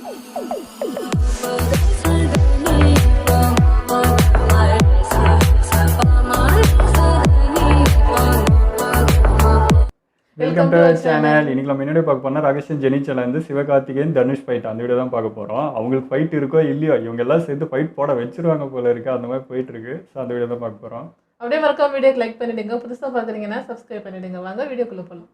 Welcome to channel. இன்னைக்கு நம்ம என்ன பார்க்க போறோம்னா ராகேஷன் ஜெனிச்சல இருந்து சிவகார்த்திகேயன் தனுஷ் ஃபைட் அந்த வீடியோ தான் பார்க்க போறோம். அவங்களுக்கு ஃபைட் இருக்கோ இல்லையோ இவங்க எல்லாம் சேர்ந்து ஃபைட் போட வச்சிருவாங்க போல இருக்கு. அந்த மாதிரி போயிட்டு இருக்கு. ஸோ அந்த வீடியோ தான் பார்க்க போறோம். அப்படியே மறக்காம வீடியோக்கு லைக் பண்ணிடுங்க. புதுசாக பார்க்குறீங்கன்னா சப்ஸ்கிரைப் பண்ணிடுங்க. வாங்க வீடியோக்குள்ள போகலாம்.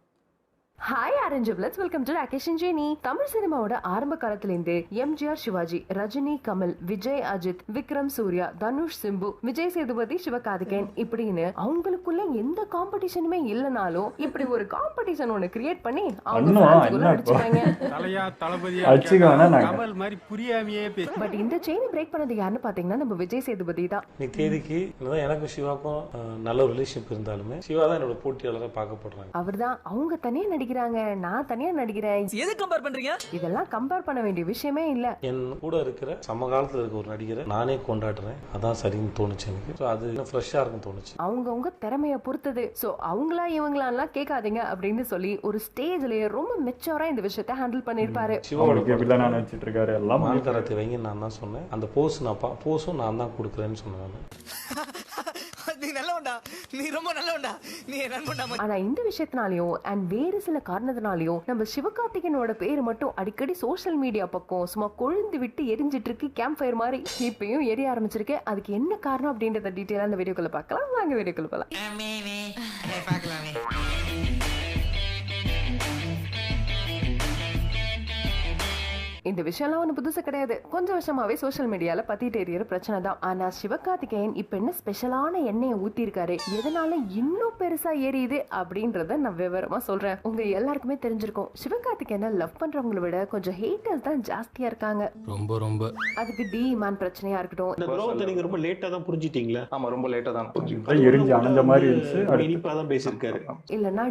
ஹாய் ஆரஞ்சபிளட்ஸ், வெல்கம் டு ராகேஷன் ஜெனி. தமிழ் சினிமாவோட ஆரம்ப காலத்திலிருந்து எம்ஜிஆர், சிவாஜி, ரஜினி, கமல், விஜய், அஜித், விக்ரம், சூர்யா, தனுஷ், சிம்பு, விஜய் சேதுபதி, சிவகார்த்திகேயன் இப்படின்னு அவங்களுக்குள்ள எந்த காம்படிஷனுமே இல்லைனாலும் இப்படி ஒரு காம்படிஷன் ஒன்று கிரியேட் பண்ணி பட் இந்த செயினை பிரேக் பண்ணது யாருன்னு பாத்தீங்கன்னா நம்ம விஜய் சேதுபதி தான். தேதிக்கு எனக்கும் சிவாக்கும் நல்ல ரிலேஷன்ஷிப் இருந்தாலுமே சிவா தான் என்னோட போட்டியாளராக பார்க்கப்படுறாங்க. அவர் தான் அவங்க தனியா நடிக்கிறாங்க, நான் தனியா நடிக்கிறேன். எது கம்பேர் பண்றீங்க? இதெல்லாம் கம்பேர் பண்ண வேண்டிய விஷயமே இல்ல. என் கூட இருக்கிற சமகாலத்துல இருக்க ஒரு நடிகரை நானே கொண்டாடுறேன், அதான் சரின்னு தோணுச்சு எனக்கு. அது ஃப்ரெஷ்ஷா இருக்கும் தோணுச்சு. அவங்க திறமைய பொறுத்தது. சோ அவங்களா இவங்களாம் கேட்காதீங்க அப்படின்னு சொல்லி ஒரு ஸ்டேஜ்லயே ரொம்ப மெச்சூரா இந்த விஷயத்தை ஹேண்டில் பண்ணிருப்பாரு. மான்கரத்தை வைங்க நான் தான் சொன்னேன். அந்த போஸும் நான் தான் கொடுக்குறேன்னு சொன்னேன். ஆனா இந்த விஷயத்தினாலயும் அண்ட் வேறு சில காரணத்தினாலயும் நம்ம சிவகார்த்திகேயனோட பேரு மட்டும் அடிக்கடி சோசியல் மீடியா பக்கம் சும்மா கொழுந்து விட்டு எரிஞ்சிட்டு இருக்கு. கேம்ப் ஃபயர் மாதிரி இப்பயும் எரிய ஆரம்பிச்சிருக்கு. அதுக்கு என்ன காரணம் அப்படின்றத டீட்டெயிலா அந்த வீடியோக்குள்ள பார்க்கலாம். வாங்க வீடியோக்குள்ள போலாம். இந்த விஷயம்லாம் ஒன்றும் புதுசு கிடையாது. கொஞ்சம் வருஷமாவே சோசியல் மீடியால பத்திட்டு எறிகிற பிரச்சனை தான். ஆனா சிவகார்த்திகேயன் இப்ப என்ன ஸ்பெஷலான எண்ணெயை ஊத்தி இருக்காரு, எதனால இன்னும் பெருசா ஏறியுது அப்படின்றத நான் விவரமா சொல்றேன். உங்க எல்லாருக்குமே தெரிஞ்சிருக்கும், சிவகார்த்திகேயனை லவ் பண்றவங்களை விட கொஞ்சம் ஹேட்டர்ஸ் தான் ஜாஸ்தியா இருக்காங்க. ரொம்ப அதுக்கு டிமாண்ட் பிரச்சனையா இருக்கட்டும். இந்த குரோத்தை நீங்க ரொம்ப லேட்டா தான் புரிஞ்சிட்டீங்களா? ஆமா, ரொம்ப லேட்டா தான் புரிஞ்சுக்கிட்டேன். எரிஞ்சு அந்த மாதிரி இனிப்பா தான் பேசியிருக்காரு. இல்லன்னா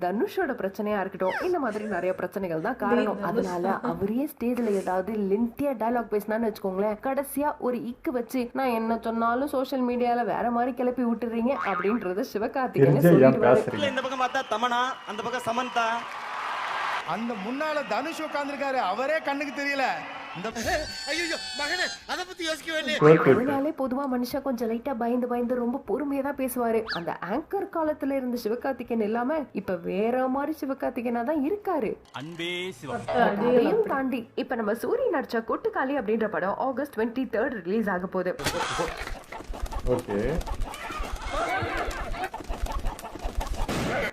தனுஷோட பிரச்சனையா இருக்கட்டும். இந்த மாதிரி நிறைய பிரச்சனைகள் தான் காரணம். அதனால அவரே ஸ்டேஜ் ஏதாவது லென்த்தியா டயலாக் பேசினான்னு வச்சுக்கோங்களேன், கடைசியா ஒரு இக்கு வச்சு நான் என்ன சொன்னாலும் சோசியல் மீடியால வேற மாதிரி கிளப்பி விட்டுறீங்க அப்படின்றது சிவகார்த்திகேயன் சொல்லிடுவாரு. இந்த பக்கம் பார்த்தா தமனா, அந்த பக்கம் சமந்தா, அந்த முன்னால தனுஷ் உட்கார்ந்திருக்காரு, அவரே கண்ணுக்கு தெரியல. அதனாலே பொதுவா மனுஷன் கொஞ்சம் லைட்டா பயந்து ரொம்ப பொறுமையா தான் பேசுவாரு. அந்த ஆங்கர் காலத்துல இருந்த சிவகார்த்திகேயன் இல்லாம இப்ப வேற மாதிரி சிவகார்த்திகேயனா தான் இருக்காரு. அதையும் தாண்டி இப்ப நம்ம சூரிய நடிச்ச கொட்டுக்காளி அப்படின்ற படம் ஆகஸ்ட் 23 ரிலீஸ் ஆக போகுது.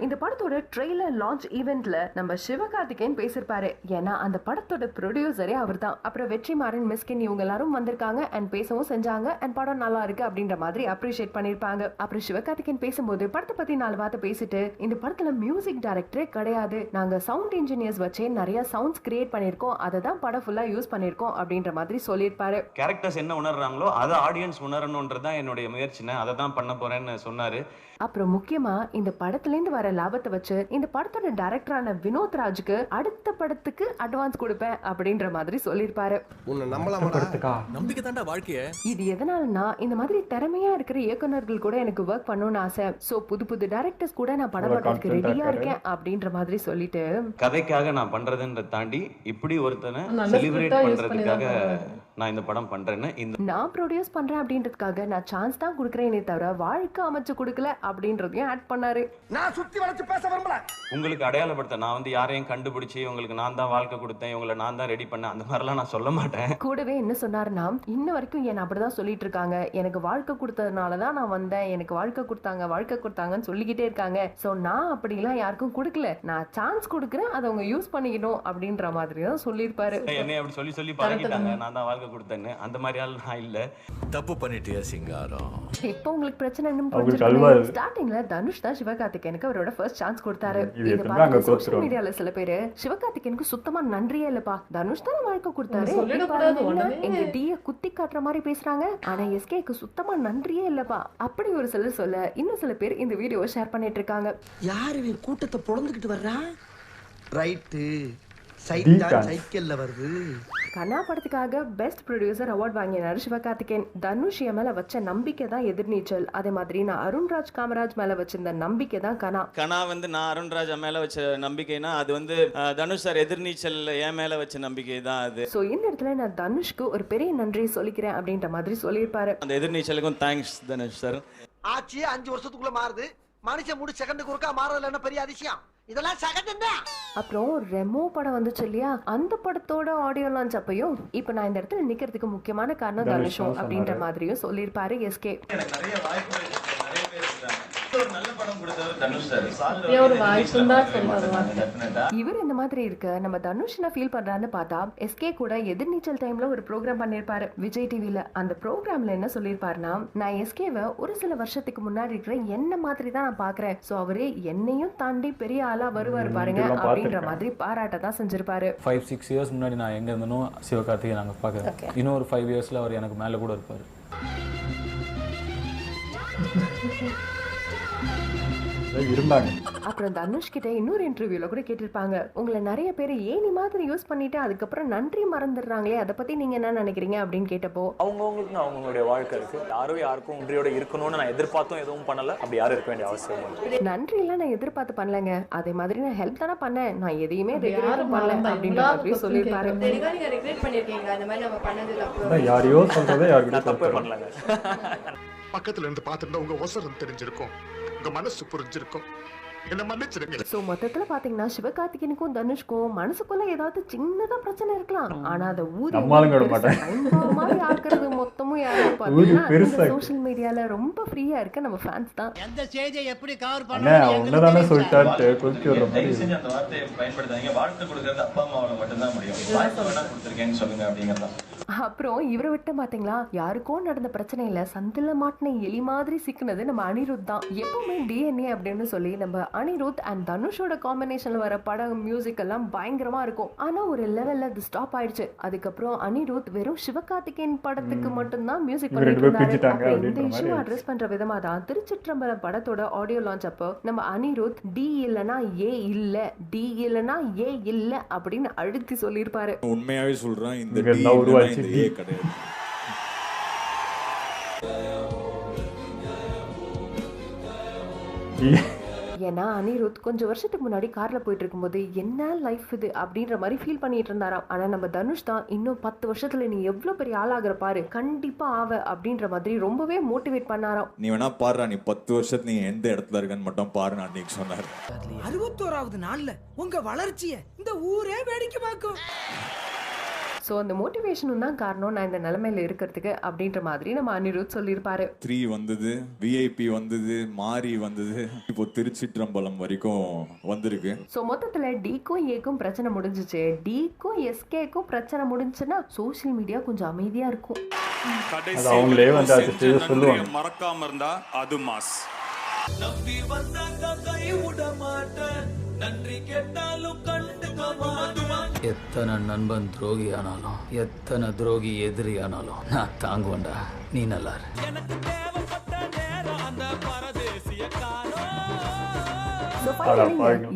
இந்த படத்தோட ட்ரெய்லர் லான்ச் ஈவென்ட்ல நம்ம சிவகார்த்திகேயன் பேசிருப்பாரு. ஏன்னா அந்த படத்தோட ப்ரொடியூசரே அவர் தான். அப்புறம் வெற்றிமாறன், மிஸ்கின் இவங்க எல்லாரும் வந்திருக்காங்க அண்ட் பேசவும் செஞ்சாங்க. அண்ட் படம் நல்லா இருக்கு அப்படின்ற மாதிரி அப்ரிஷியேட் பண்ணிருப்பாங்க. அப்புறம் சிவகார்த்திகேயன் பேசும்போது படத்தை பத்தி 4 வார்த்தை பேசிட்டு, இந்த படத்துல மியூசிக் டைரக்டரே கிடையாது, நாங்க சவுண்ட் இன்ஜினியர்ஸ் வச்சே நிறைய சவுண்ட்ஸ் கிரியேட் பண்ணிருக்கோம், அதை தான் படம் ஃபுல்லா யூஸ் பண்ணிருக்கோம் அப்படின்ற மாதிரி சொல்லியிருப்பாரு. கேரக்டர்ஸ் என்ன உணர்றாங்களோ அதை ஆடியன்ஸ் உணரணும்ன்றதான் என்னுடைய முயற்சினை, அதை தான் பண்ண போறேன்னு சொன்னாரு. அப்புறம் முக்கியமா இந்த படத்துல இருந்து வர லாபத்தை வச்சு இந்த படத்தோட டைரக்டரான வினோத் ராஜுக்கு அடுத்த படத்துக்கு அட்வான்ஸ் கொடுப்பேன் அப்படின்ற மாதிரி சொல்லிருப்பாரு. நம்பிக்கை தாண்டா வாழ்க்கைய. இது எதனாலனா இந்த மாதிரி திறமையா இருக்கிற இயக்குனர்கள் கூட எனக்கு ஒர்க் பண்ணணும்னு ஆசை. சோ புது டைரக்டர்ஸ் கூட நான் படம் பண்றதுக்கு ரெடியா இருக்கேன் அப்படின்ற மாதிரி சொல்லிட்டு, கதைக்காக நான் பண்றதுன்ற தாண்டி இப்படி ஒருத்தனை செலிப்ரேட் பண்றதுக்காக நான் இந்த படம் பண்றேன்னு, நான் ப்ரொடியூஸ் பண்றேன் அப்படின்றதுக்காக நான் சான்ஸ் தான் கொடுக்கறேனே தவிர வாழ்க்கை அமைச்சு கொடுக்கல அப்படின்றதையும் ஆட் பண்ணாரு. நான் சுத்தி வளைச்சு பேச விரும்பல. உங்களுக்கு அடையாளப்படுத்த நான் யாரையும் கண்டுபிடிச்சி உங்களுக்கு நான் தான் வாழ்க்கை கொடுத்தேன், இவங்களை நான் தான் ரெடி பண்ணேன், அந்த மாதிரிலாம் நான் சொல்ல மாட்டேன். கூடவே என்ன சொன்னாருன்னா, இன்ன வரைக்கும் என்ன அப்படிதான் சொல்லிட்டு இருக்காங்க, எனக்கு வாழ்க்கை கொடுத்ததுனாலதான் நான் வந்தேன், எனக்கு வாழ்க்கை கொடுத்தாங்கன்னு சொல்லிக்கிட்டே இருக்காங்க. சோ நான் அப்படிலாம் யாருக்கும் கொடுக்கல, நான் சான்ஸ் கொடுக்குறேன், அதை அவங்க யூஸ் பண்ணிக்கணும் அப்படின்ற மாதிரி தான் சொல்லியிருப்பாரு. என்னை அப்படி சொல்லி பழகிட்டாங்க, நான் தான் வாழ்க்கை கொடுத்தேன்னு. அந்த மாதிரி ஆள் நான் இல்ல. தப்பு பண்ணிட்டியா சிங்காரம்? இப்போ உங்களுக்கு பிரச்சனை என்னன்னு புரிஞ்சிருக்கும். ஸ்டார்டிங்ல தனுஷ் தான் சிவகார்த்திகேயனுக்கு அவரோட ஃபர்ஸ்ட் சான்ஸ் கொடுத்தாரு. இத பார்த்து சோஷியல் மீடியால சில பேரு சிவகார்த்திகேயனுக்கு சுத்தமா நன்றியே இல்லப்பா, தனுஷ் தான் வாழ்க்கை கொடுத்தாரு, எங்க டிய குத்தி காட்டுற மாதிரி பேசுறாங்க, ஆனா எஸ்கேக்கு சுத்தமா நன்றியே இல்லப்பா அப்படி ஒரு சிலர் சொல்ல, இன்னும் சில பேர் இந்த வீடியோவை ஷேர் பண்ணிட்டு இருக்காங்க. யாரு இவன் கூட்டத்தை பொளந்துக்கிட்டு வர்றா? ரைட்டு, சைக்கிள்ல வருது. கனா படத்துக்காக பெஸ்ட் ப்ரொடியூசர் அவார்ட் வாங்கினார் சிவகார்த்திகேயன். தனுஷ் என் மேல வச்ச நம்பிக்கை தான் எதிர்நீச்சல், அதே மாதிரி நான் அருண்ராஜ் காமராஜ் மேல வச்சிருந்த நம்பிக்கை தான் கனா. கனா வந்து நான் அருண்ராஜ் மேல வச்ச நம்பிக்கைனா அது வந்து தனுஷ் சார் எதிர்நீச்சல் என் மேல வச்ச நம்பிக்கை தான் அது. சோ இந்த இடத்துல நான் தனுஷ்க்கு ஒரு பெரிய நன்றி சொல்லிக்கிறேன் அப்படின்ற மாதிரி சொல்லியிருப்பாரு. அந்த எதிர்நீச்சலுக்கும் தேங்க்ஸ் தனுஷ் சார். ஆட்சி 5 வருஷத்துக்குள்ள மாறுது, மனுஷன் முடி செகண்டுக்கு ஒருக்கா மாறதுல என்ன பெரிய அதிசயம், இதெல்லாம் செகண்ட் தான். அப்புறம் ரெமோ படம் வந்துச்சு இல்லையா, அந்த படத்தோட ஆடியோ லான்ச் அப்பையும் இப்ப நான் இந்த இடத்துல நிக்கிறதுக்கு முக்கியமான காரணம் தனுஷும் அப்படின்ற மாதிரியும் சொல்லியிருப்பாரு எஸ்கே. எனக்கு நிறைய வாய்ப்புகள் நிறைய பேர் இருக்காங்க. ஒரு நல்ல படம் கொடுத்தவர் தனுஷ் சார். ஒரு வாய்ப்பு தான் சொல்லுவாங்க. இவர் இந்த மாதிரி இருக்க நம்ம தனுஷ் என்ன ஃபீல் பண்றான்னு பார்த்தா எஸ்கே கூட எதிர்நீச்சல் டைம்ல ஒரு ப்ரோக்ராம் பண்ணிருப்பாரு விஜய் டிவில. அந்த ப்ரோக்ராம்ல என்ன சொல்லிருப்பாருன்னா, நான் எஸ்கேவை ஒரு சில வருஷத்துக்கு முன்னாடி இருக்கிற என்ன மாதிரி தான் நான் பாக்குறேன், சோ அவரு என்னையும் தாண்டி பெரிய ஆளா வருவாரு பாருங்க அப்படின்ற மாதிரி பாராட்ட தான் செஞ்சிருப்பாரு. 5-6 இயர்ஸ் முன்னாடி நான் எங்க இருந்தனோ சிவகார்த்திகேயன் நாங்க பாக்குறேன். இன்னும் ஒரு 5 இயர்ஸ்ல அவர் எனக்கு மேல கூட இருப்பாரு. இருந்தாங்க. அப்புறம் தனுஷ் கிட்ட இன்னொரு இன்டர்வியூல கூட கேட்டிருப்பாங்க, உங்களை நிறைய பேர் ஏனி மாதிரி யூஸ் பண்ணிட்டு அதுக்கப்புறம் நன்றி மறந்துடுறாங்களே, அதை பத்தி நீங்க என்ன நினைக்கிறீங்க அப்படின்னு கேட்டப்போ, அவங்கவுங்களுக்கு அவங்களுடைய வாழ்க்கை இருக்கு, யாருக்கும் ஒன்றியோட இருக்கணும்னு நான் எதிர்பார்த்தும் எதுவும் பண்ணல, அப்படி யாரும் இருக்க வேண்டிய அவசியம் இல்லை. நன்றி எல்லாம் நான் எதிர்பார்த்து பண்ணலங்க, அதே மாதிரி நான் ஹெல்ப் தானே பண்ணேன், நான் எதையுமே ரெகுலரா பண்ணல அப்படின்ற மாதிரி சொல்லியிருப்பாரு. யாரையோ சொல்றதை யாருக்கிட்ட தப்பே பண்ணலங்க. பக்கத்துல இருந்து பார்த்துட்டு உங்க அவசரம் தெரிஞ்சிருக்கும், உங்க மனசு புரிஞ்சிருக்கும், என்ன மன்னிச்சிடுங்க. சோ மொத்தத்துல பாத்தீங்கன்னா சிவகார்த்திகேயனுக்கும் தனுஷ்க்கும் மனசுக்குள்ள ஏதாவது சின்னதா பிரச்சனை இருக்கலாம், ஆனா அத மாதிரி ஆக்குறது மொத்தமும் யாரும் பாத்தீங்கன்னா சோஷியல் மீடியால ரொம்ப ஃப்ரீயா இருக்க நம்ம ஃபேன்ஸ் தான். எந்த ஸ்டேஜை எப்படி கவர் பண்ணனும் சொல்லிட்டாரு கொல்கி வர மாதிரி. செஞ்சு அந்த வார்த்தையை பயன்படுத்தாதீங்க. வாழ்த்து கொடுக்கிறது அப்பா அம்மாவால மட்டும் தான் முடியும். வாழ்த்து வேணா கொடுத்திருக்கேன்னு சொல்லுங்க அப்படிங்கறத. அப்புறம் இவரை விட்டு பாத்தீங்களா, யாருக்கோ நடந்த பிரச்சனையில சந்தில மாட்டின எலி மாதிரி சிக்கினது நம்ம அனிருத் தான். எப்பவுமே டிஎன்ஏ அப்படின்னு சொல்லி நம்ம அனிருத் அண்ட் தனுஷோட காம்பினேஷன்ல வர படம் மியூசிக் எல்லாம் பயங்கரமா இருக்கும். ஆனா ஒரு லெவல்ல அது ஸ்டாப் ஆயிடுச்சு. அதுக்கப்புறம் அனிருத் வெறும் சிவகார்த்திகேயன் படத்துக்கு மட்டும்தான் மியூசிக் பண்ணிட்டு இருந்தாரு. இந்த இஷ்யூ அட்ரஸ் பண்ற விதமா தான் திருச்சிற்றம்பலம் படத்தோட ஆடியோ லான்ச் அப்போ நம்ம அனிருத் டி இல்லனா ஏ இல்ல, டி இல்லனா ஏ இல்ல அப்படின்னு அழுத்தி சொல்லியிருப்பாரு. உண்மையாவே சொல்றேன், இந்த ஏ கிடையாது. ஏன்னா அனிருத் கொஞ்சம் வருஷத்துக்கு முன்னாடி கார்ல போயிட்டு இருக்கும்போது என்ன லைஃப் இது அப்படின்ற மாதிரி ஃபீல் பண்ணிட்டு இருந்தாராம். ஆனா நம்ம தனுஷ் தான் இன்னும் 10 வருஷத்துல நீ எவ்வளவு பெரிய ஆளாகிற பாரு, கண்டிப்பா ஆவ அப்படின்ற மாதிரி ரொம்பவே மோட்டிவேட் பண்ணாராம். நீ வேணா பாரு, நீ 10 வருஷத்துல நீ எந்த இடத்துல இருக்கன்னு மட்டும் பாரு அன்னைக்கு சொன்னாரு. 61வது நாள்ல உங்க வளர்ச்சியை இந்த ஊரே வேடிக்கை பார்க்கும். சோ அந்த மோட்டிவேஷனும் தான் காரணம் நான் இந்த நிலைமையில இருக்கிறதுக்கு அப்படின்ற மாதிரி நம்ம அனிருத் சொல்லியிருப்பாரு. 3 வந்தது, விஐபி வந்தது, மாரி வந்தது, இப்போ திருச்சிற்றம்பலம் வரைக்கும் வந்திருக்கு. சோ மொத்தத்துல டிக்கும் ஏக்கும் பிரச்சனை முடிஞ்சிச்சு, டிக்கும் எஸ்கேக்கும் பிரச்சனை முடிஞ்சுன்னா சோசியல் மீடியா கொஞ்சம் அமைதியா இருக்கும். அவங்களே வந்து அது சொல்லுவாங்க. மறக்காம இருந்தா அது மாஸ். நம்பி வந்தாங்க கை விட மாட்டேன், நன்றி கேட்டாலும் கண்டுக்க மாட்டேன். எத்தனை நண்பன் துரோகி ஆனாலும், எத்தனை துரோகி எதிரி ஆனாலும் நான் தாங்குவேன்டா, நீ நல்லா இரு. எனக்கு தேவைப்பட்ட நேரம் அந்த பரதேசிய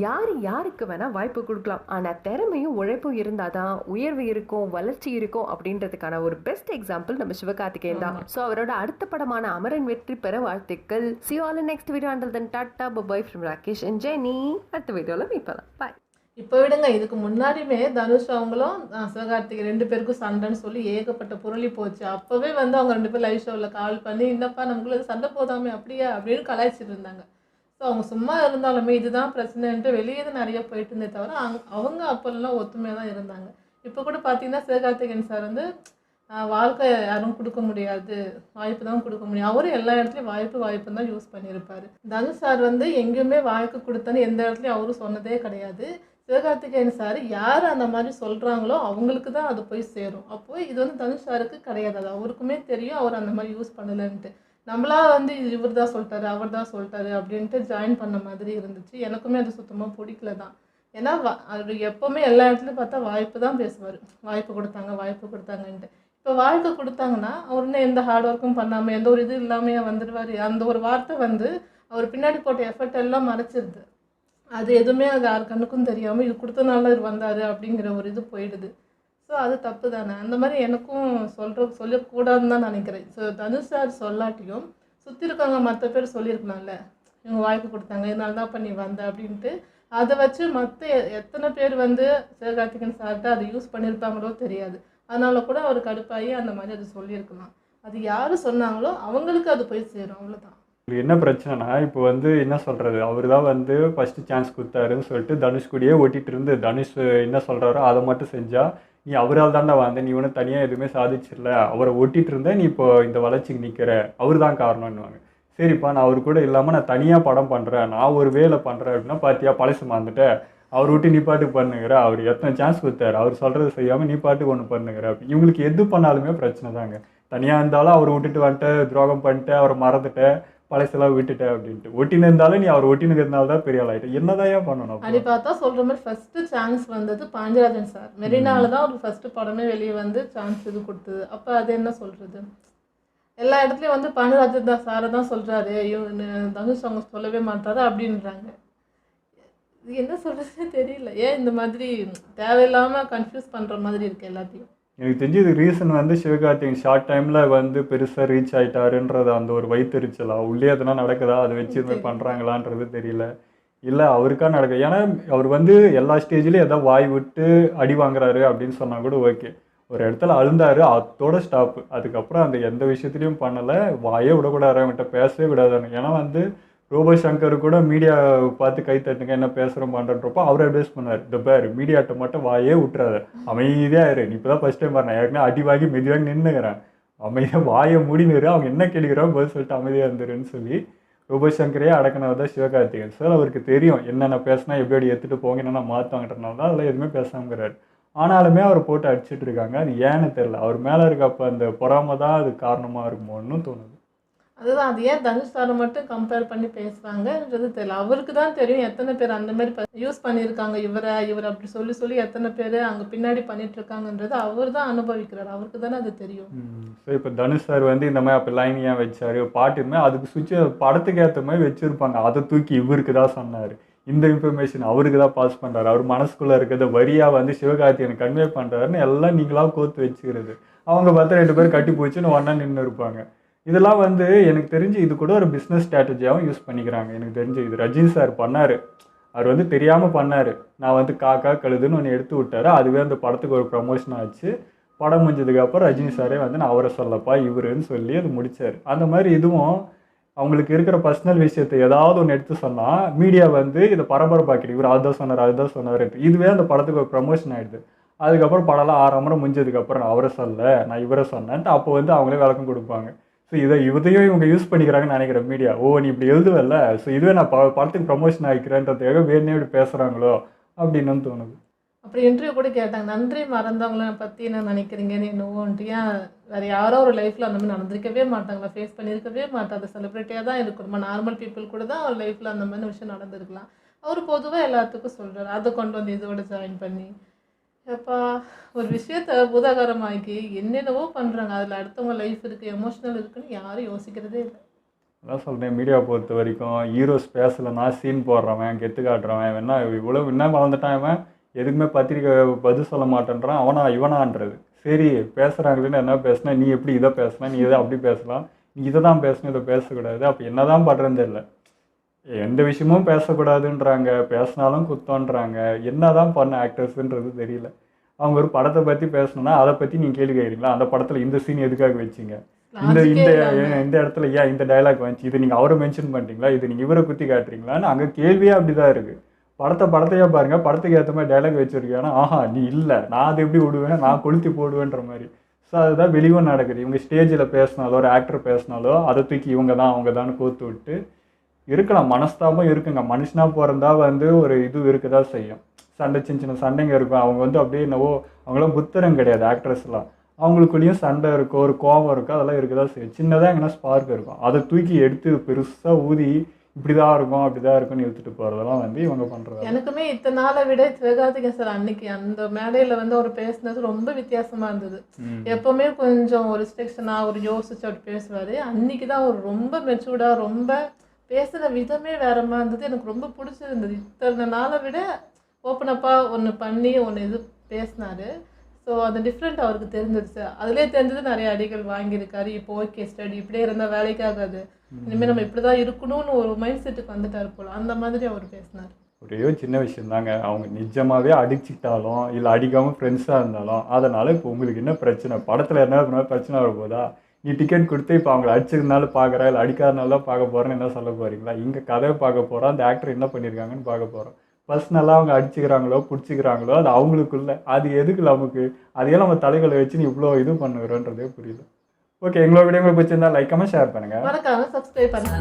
யாரு யாருக்கு வேணா வாய்ப்பு கொடுக்கலாம், ஆனா திறமையும் உழைப்பும் இருந்தாதான் உயர்வு இருக்கும், வளர்ச்சி இருக்கும் அப்படின்றதுக்கான ஒரு பெஸ்ட் எக்ஸாம்பிள் நம்ம சிவகார்த்திகேயன் தான். சோ அவரோட அடுத்த படமான அமரன் வெற்றி பெற வாழ்த்துக்கள். See you all in next video. Until then, tata, bye from Rakesh and Jenny. அடுத்த வீடியோல மீட் பண்ணலாம். பை. இப்போ விடுங்க, இதுக்கு முன்னாடியுமே தனுஷ் அவங்களும் சிவகார்த்திகேயன் 2 பேருக்கும் சண்டைன்னு சொல்லி ஏகப்பட்ட புரளி போச்சு. அப்பவே வந்து அவங்க 2 பேரும் லைவ் ஷோவில் கால் பண்ணி என்னப்பா நமக்குள்ள சண்டை போதாமே அப்படியா அப்படின்னு கலாய்ச்சிட்டு இருந்தாங்க. ஸோ அவங்க சும்மா இருந்தாலுமே இதுதான் பிரச்சனைன்ட்டு வெளியே தான் நிறைய போயிட்டு இருந்தே தவிர அவங்க அப்போல்லாம் ஒத்துமையாக தான் இருந்தாங்க. இப்போ கூட பார்த்தீங்கன்னா சிவகார்த்திகேயன் சார் வந்து வாழ்க்கை யாரும் கொடுக்க முடியாது, வாய்ப்பு தான் கொடுக்க முடியும். அவரும் எல்லா இடத்துலையும் வாய்ப்பு தான் யூஸ் பண்ணியிருப்பார். தனுஷ் சார் வந்து எங்கேயுமே வாய்ப்பு கொடுத்தேன்னு எந்த இடத்துலையும் அவரும் சொன்னதே கிடையாது. சிவகார்த்திகேயன் சார் யார் அந்த மாதிரி சொல்கிறாங்களோ அவங்களுக்கு தான் அது போய் சேரும். அப்போது இது வந்து தனுஷ் சாருக்கு கிடையாது, அது அவருக்குமே தெரியும் அவர் அந்த மாதிரி யூஸ் பண்ணலைன்ட்டு. நம்மளா வந்து இவர் தான் சொல்லிட்டாரு அவர் தான் சொல்லிட்டாரு அப்படின்ட்டு ஜாயின் பண்ண மாதிரி இருந்துச்சு. எனக்குமே அது சுத்தமாக பிடிக்கல தான். ஏன்னா அது எப்போவுமே எல்லா இடத்துலையும் பார்த்தா வாய்ப்பு தான் பேசுவார், வாய்ப்பு கொடுத்தாங்கன்ட்டு. இப்போ வாய்ப்பு கொடுத்தாங்கன்னா அவர் இன்னும் எந்த ஹார்ட் ஒர்க்கும் பண்ணாமல் எந்த ஒரு இது இல்லாமையே வந்துடுவார். அந்த ஒரு வார்த்தை வந்து அவர் பின்னாடி போட்ட எஃபர்ட் எல்லாம் மறைச்சிருது. அது எதுவுமே அது யார் கண்ணுக்கும் தெரியாமல் இது கொடுத்தனால இவர் வந்தார் அப்படிங்கிற ஒரு இது போயிடுது. ஸோ அது தப்பு தானே. அந்த மாதிரி எனக்கும் சொல்லக்கூடாதுன்னு தான் நினைக்கிறேன். ஸோ தனுஷ் சார் சொல்லாட்டியும் சுற்றி இருக்கவங்க மற்ற பேர் சொல்லியிருக்கலாம்ல, இவங்க வாய்ப்பு கொடுத்தாங்க, இதனால தான் பண்ணி வந்த அப்படின்ட்டு. அதை வச்சு மற்ற எத்தனை பேர் வந்து சிவகார்த்திகேயன் சார்கிட்ட அதை யூஸ் பண்ணியிருப்பாங்களோ தெரியாது. அதனால கூட அவர் கடுப்பாகி அந்த மாதிரி அது சொல்லியிருக்கலாம். அது யார் சொன்னாங்களோ அவங்களுக்கு அது போய் சேரும், அவ்வளோதான். என்ன பிரச்சனைனா இப்போ வந்து என்ன சொல்கிறது, அவர் தான் வந்து ஃபஸ்ட்டு சான்ஸ் கொடுத்தாருன்னு சொல்லிட்டு தனுஷ் கூடயே ஓட்டிகிட்டு இருந்து தனுஷ் என்ன சொல்கிறாரோ அதை மட்டும் செஞ்சால் நீ அவரால் தாண்டா வந்த, நீ ஒன்றும் தனியாக எதுவுமே சாதிச்சிடல, அவரை ஓட்டிகிட்டு இருந்த நீ இப்போ இந்த வளர்ச்சிக்கு நிற்கிற, அவர் தான் காரணம்னுவாங்க. சரிப்பா நான் அவர் கூட இல்லாமல் நான் தனியாக படம் பண்ணுறேன், நான் ஒரு வேலை பண்ணுறேன் அப்படின்னா பார்த்தியா பழசு மறந்துட்டேன், அவர் விட்டு நீ பாட்டுக்கு பண்ணுங்கிற, அவர் எத்தனை சான்ஸ் கொடுத்தாரு, அவர் சொல்கிறது செய்யாமல் நீ பாட்டுக்கு ஒன்று பண்ணுங்கிற. இவங்களுக்கு எது பண்ணாலுமே பிரச்சனை தாங்க. தனியாக இருந்தாலும் அவர் விட்டுட்டு வந்துட்டு துரோகம் பண்ணிட்டு அவரை மறந்துட்டேன், பழசெல்லாம் விட்டுட்டேன் அப்படின்ட்டு. ஒட்டின்னு இருந்தாலும் நீ அவர் ஒட்டினுக்கிறதுனால தான் பெரிய ஆள் ஆகிட்டேன், என்னதான் பண்ணணும் அப்படி பார்த்தா சொல்கிற மாதிரி ஃபஸ்ட்டு சான்ஸ் வந்தது பாண்டியராஜன் சார். மெரினால தான் ஒரு ஃபஸ்ட்டு படமே வெளியே வந்து சான்ஸ் இது கொடுத்தது. அப்போ அது என்ன சொல்கிறது, எல்லா இடத்துலையும் வந்து பாண்டியராஜன் தான் சாரை தான் சொல்கிறாரு, தனுஷ் அவங்க சொல்லவே மாட்டாரு அப்படின்றாங்க. இது என்ன சொல்கிறதுனே தெரியல. ஏன் இந்த மாதிரி தேவையில்லாமல் கன்ஃபியூஸ் பண்ணுற மாதிரி இருக்குது எல்லாத்தையும். எனக்கு தெரிஞ்சு இது ரீசன் வந்து சிவகார்த்திகேயன் ஷார்ட் டைமில் வந்து பெருசாக ரீச் ஆகிட்டாருன்றது அந்த ஒரு வைத்தறிச்சலா, உள்ளே எதனா நடக்குதா அதை வச்சு இது மாதிரி பண்ணுறாங்களான்றது தெரியல. இல்லை அவருக்கா நடக்குது, ஏன்னா அவர் வந்து எல்லா ஸ்டேஜ்லேயும் எதாவது வாய் விட்டு அடி வாங்குறாரு அப்படின்னு சொன்னால் கூட ஓகே. ஒரு இடத்துல அழுந்தாரு, அதோட ஸ்டாப்பு. அதுக்கப்புறம் அந்த எந்த விஷயத்துலையும் பண்ணலை, வாயே விடக்கூடாது, அவங்ககிட்ட பேசவே விடாதானு. ஏன்னா வந்து ரோபோ சங்கர் கூட மீடியா பார்த்து கை தட்டுங்க என்ன பேசுகிறோம் பண்ணுறப்போ அவர் அட்வைஸ் பண்ணார், இந்த பேர் மீடியாட்ட மட்டும் வாயே விட்டுறாரு, அமைதியாக இரு, நீ இப்போ தான் ஃபஸ்ட் டைம் வரேன், ஏற்கனவே அடி வாங்கி மெதுவாக நின்றுக்கிறேன், அமைதியாக வாயை மூடினுரு, அவங்க என்ன கேட்குறாங்க பதில் சொல்லிட்டு அமைதியாக இருந்துருன்னு சொல்லி ரோபோ சங்கரே அடக்கினவர் தான் சிவகார்த்திகேயன் சார். அவருக்கு தெரியும் என்னென்ன பேசினா எப்படி எடுத்துகிட்டு போங்க, என்னென்ன மாற்றுவாங்கன்றனால தான் அதில் எதுவுமே பேசாமங்கிறாரு. ஆனாலுமே அவர் போட்டு அடிச்சுட்டு இருக்காங்க. அது ஏன்னு தெரில, அவர் மேலே இருக்க அப்போ அந்த பொறாமை தான் அது காரணமாக இருக்குமோன்னு தோணுது. அதுதான், அது ஏன் தனுஷ் சாரை மட்டும் கம்பேர் பண்ணி பேசுகிறாங்கன்றது தெரியல. அவருக்கு தான் தெரியும் எத்தனை பேர் அந்த மாதிரி யூஸ் பண்ணியிருக்காங்க, இவர் அப்படி சொல்லி எத்தனை பேர் அங்கே பின்னாடி பண்ணிட்டு இருக்காங்கன்றது அவர் தான் அனுபவிக்கிறார், அவருக்கு தானே அது தெரியும். ஸோ இப்போ தனுஷ் சார் வந்து இந்த மாதிரி அப்போ லைன் ஏன் வச்சாரு, பாட்டுமே அதுக்கு சுவிட்சு படத்துக்கு ஏற்ற மாதிரி வச்சுருப்பாங்க, அதை தூக்கி இவருக்கு தான் சொன்னார், இந்த இன்ஃபர்மேஷன் அவருக்கு தான் பாஸ் பண்ணுறாரு, அவர் மனசுக்குள்ளே இருக்கிறத வரியாக வந்து சிவகார்த்திகேயன் கன்வே பண்ணுறாருன்னு எல்லாம் நீங்களாக கோர்த்து வச்சுக்கிறது. அவங்க பார்த்தா 2 பேர் கட்டி போச்சுன்னு ஒன்றா நின்று இருப்பாங்க. இதெல்லாம் வந்து எனக்கு தெரிஞ்சு இது கூட ஒரு பிஸ்னஸ் ஸ்ட்ராட்டஜியாகவும் யூஸ் பண்ணிக்கிறாங்க. எனக்கு தெரிஞ்சு இது ரஜினி சார் பண்ணார், அவர் வந்து தெரியாமல் பண்ணார், நான் வந்து காக்கா கழுதுன்னு ஒன்று எடுத்து விட்டார், அதுவே அந்த படத்துக்கு ஒரு ப்ரமோஷன் ஆச்சு. படம் முடிஞ்சதுக்கப்புறம் ரஜினி சாரே வந்து நான் அவரை சொல்லப்பா இவருன்னு சொல்லி அது முடித்தார். அந்த மாதிரி இதுவும் அவங்களுக்கு இருக்கிற பர்சனல் விஷயத்தை ஏதாவது ஒன்று எடுத்து சொன்னால் மீடியா வந்து இதை பரபரப்பாக்கிடு, இவர் அதுதான் சொன்னார், இதுவே அந்த படத்துக்கு ஒரு ப்ரமோஷன் ஆகிடுது. அதுக்கப்புறம் படம்லாம் 6 முறை முடிஞ்சதுக்கப்புறம் நான் அவரை நான் இவரை சொன்னேன்ட்டு அப்போ வந்து அவங்களே விளக்கம் கொடுப்பாங்க. ஸோ இதையும் இவங்க யூஸ் பண்ணிக்கிறாங்கன்னு நினைக்கிறேன் மீடியா. நீ இப்படி எழுதுவல்ல, ஸோ இதுவே நான் படத்துக்கு ப்ரமோஷன் ஆகிக்கிறேன்றதுக்காக வேணே இப்படி பேசுகிறாங்களோ அப்படின்னு தோணுது. அப்படி இன்டர்வியூ கூட கேட்டாங்க, நன்றி மறந்தவங்கள பற்றி என்ன நினைக்கிறீங்கன்னு என்னவோன்ட்டு. ஏன் வேறு யாரோ ஒரு லைஃப்பில் அந்த மாதிரி நடந்திருக்கவே மாட்டாங்களா, ஃபேஸ் பண்ணியிருக்கவே மாட்டாங்க, செலிப்ரிட்டியாக தான் இருக்கணுமா, நார்மல் பீப்புள் கூட தான் அவர் லைஃப்பில் அந்த மாதிரி விஷயம் நடந்திருக்கலாம். அவர் பொதுவாக எல்லாத்துக்கும் சொல்கிறார், அதை கொண்டு வந்து இதோட ஜாயின் பண்ணி எப்பா ஒரு விஷயத்த பூதாகாரமாக்கி என்னென்னவோ பண்ணுறாங்க. அதில் அடுத்தவங்க லைஃப் இருக்குது, எமோஷ்னல் இருக்குன்னு யாரும் யோசிக்கிறதே இல்லை. அதான் சொல்கிறேன், மீடியா பொறுத்த வரைக்கும் ஹீரோஸ் பேசலைன்னா சீன் போடுறவன், கெத்து காட்டுறவன், வேணா இவ்வளோ என்ன வளர்ந்துட்டான், இவன் எதுக்குமே பத்திரிக்கை பதில் சொல்ல மாட்டேன்றான், இவனான்றது. சரி பேசுகிறாங்களேன்னு என்ன பேசுனா, நீ எப்படி இதை பேசலாம், நீ எதை அப்படி பேசலாம், நீ இதை தான் பேசணும், இதை பேசக்கூடாது, அப்போ என்ன தான் பண்ணுறது இல்லை, எந்த விஷயமும் பேசக்கூடாதுன்றாங்க, பேசினாலும் குத்தோன்றாங்க, என்ன தான் பண்ண ஆக்டர்ஸுன்றது தெரியல. அவங்க ஒரு படத்தை பற்றி பேசணுன்னா அதை பற்றி நீங்கள் கேள்வி கேட்குறீங்களா, அந்த படத்தில் இந்த சீன் எதுக்காக வச்சிங்க, இந்த இடத்துல ஏன் இந்த டைலாக் வந்துச்சு, இது நீங்கள் அவரை மென்ஷன் பண்ணிட்டீங்களா, இது நீங்கள் இவரை குத்தி காட்டுறீங்களான்னு அங்கே கேள்வியே அப்படி தான் இருக்குது. படத்தையே பாருங்கள், படத்துக்கு ஏற்ற மாதிரி டைலாக் வச்சுருக்கேன்னா ஆஹா நீ இல்லை, நான் அதை எப்படி விடுவேன், நான் கொளுத்தி போடுவேன்ற மாதிரி. ஸோ அதுதான் வெளியும் நடக்குது. இவங்க ஸ்டேஜில் பேசினாலோ ஒரு ஆக்டர் பேசினாலோ அதை தூக்கி இவங்க தான் கோர்த்து விட்டு இருக்கலாம். மனஸ்தாபம் இருக்குங்க, மனுஷனாக பிறந்தா வந்து ஒரு இது இருக்குதா செய்யும், சண்டை சின்ன சண்டைங்க இருக்கும். அவங்க வந்து அப்படியே என்னவோ அவங்களாம் புத்தரம் கிடையாது ஆக்ட்ரஸ்லாம், அவங்களுக்குள்ளேயும் சண்டை இருக்கும், ஒரு கோபம் இருக்கும், அதெல்லாம் இருக்குதா செய்யும். சின்னதாக எங்கன்னா ஸ்பார்க் இருக்கும், அதை தூக்கி எடுத்து பெருசாக ஊதி இப்படிதான் இருக்கும் அப்படிதான் இருக்கும்னு எடுத்துட்டு போகிறதெல்லாம் வந்து இவங்க பண்ணுறது. எனக்குமே இத்தனை நாளை விட சிவகார்த்திகேயன் சார் அன்னைக்கு அந்த மேடையில் வந்து அவர் பேசுனது ரொம்ப வித்தியாசமாக இருந்தது. எப்போவுமே கொஞ்சம் ஒரு ரிஸ்ட்ரிக்ஷனாக ஒரு யோசிச்சு அப்படி பேசுவார். அன்னைக்கு தான் அவர் ரொம்ப மெச்சூர்டாக ரொம்ப பேசுகிற விதமே வேற மாதிரி இருந்தது, எனக்கு ரொம்ப பிடிச்சிருந்தது. இத்தனை நாளை விட ஓப்பனப்பாக ஒன்று பண்ணி ஒன்று இது பேசினார். ஸோ அந்த டிஃப்ரெண்ட் அவருக்கு தெரிஞ்சிருச்சு. அதுலேயே தெரிஞ்சது நிறைய அடிகள் வாங்கியிருக்காரு. இப்போ ஓகே ஸ்டடி இப்படியே இருந்தால் வேலைக்காகாது, இனிமேல் நம்ம இப்படி தான் இருக்கணும்னு ஒரு மைண்ட் செட்டுக்கு வந்துட்டார் போல். அந்த மாதிரி அவர் பேசினார். ஒரே ஒரு சின்ன விஷயம் தாங்க, அவங்க நிஜமாவே அடிச்சுக்கிட்டாலும் இல்லை அடிக்காமல் ஃப்ரெண்ட்ஸாக இருந்தாலும் அதனால் இப்போ உங்களுக்கு என்ன பிரச்சனை, படத்தில் என்ன பிரச்சனை வர போதா? நீ டிக்கெட் கொடுத்து இப்போ அவங்கள அடிச்சிருந்தாலும் பார்க்குறா இல்லை அடிக்காதனால பார்க்க போகிறேன்னு என்ன சொல்ல போகிறீங்களா? இங்கே கதையை பார்க்க போகிறோம், அந்த ஆக்டர் என்ன பண்ணியிருக்காங்கன்னு பார்க்க போகிறோம். பர்சனலாக அவங்க அடிச்சுக்கிறாங்களோ பிடிச்சிக்கிறாங்களோ அது அவங்களுக்குள்ள, அது எதுக்கு நமக்கு? அதையே நம்ம தலைகளை வச்சு நீ இவ்வளோ இது பண்ணுறன்றதே புரியல. ஓகே, எங்களோட வீடியோ உங்களுக்கு பிடிச்சிருந்தா லைக் கமெண்ட் ஷேர் பண்ணுங்கள், மறக்காம சப்ஸ்கிரைப் பண்ணுங்க.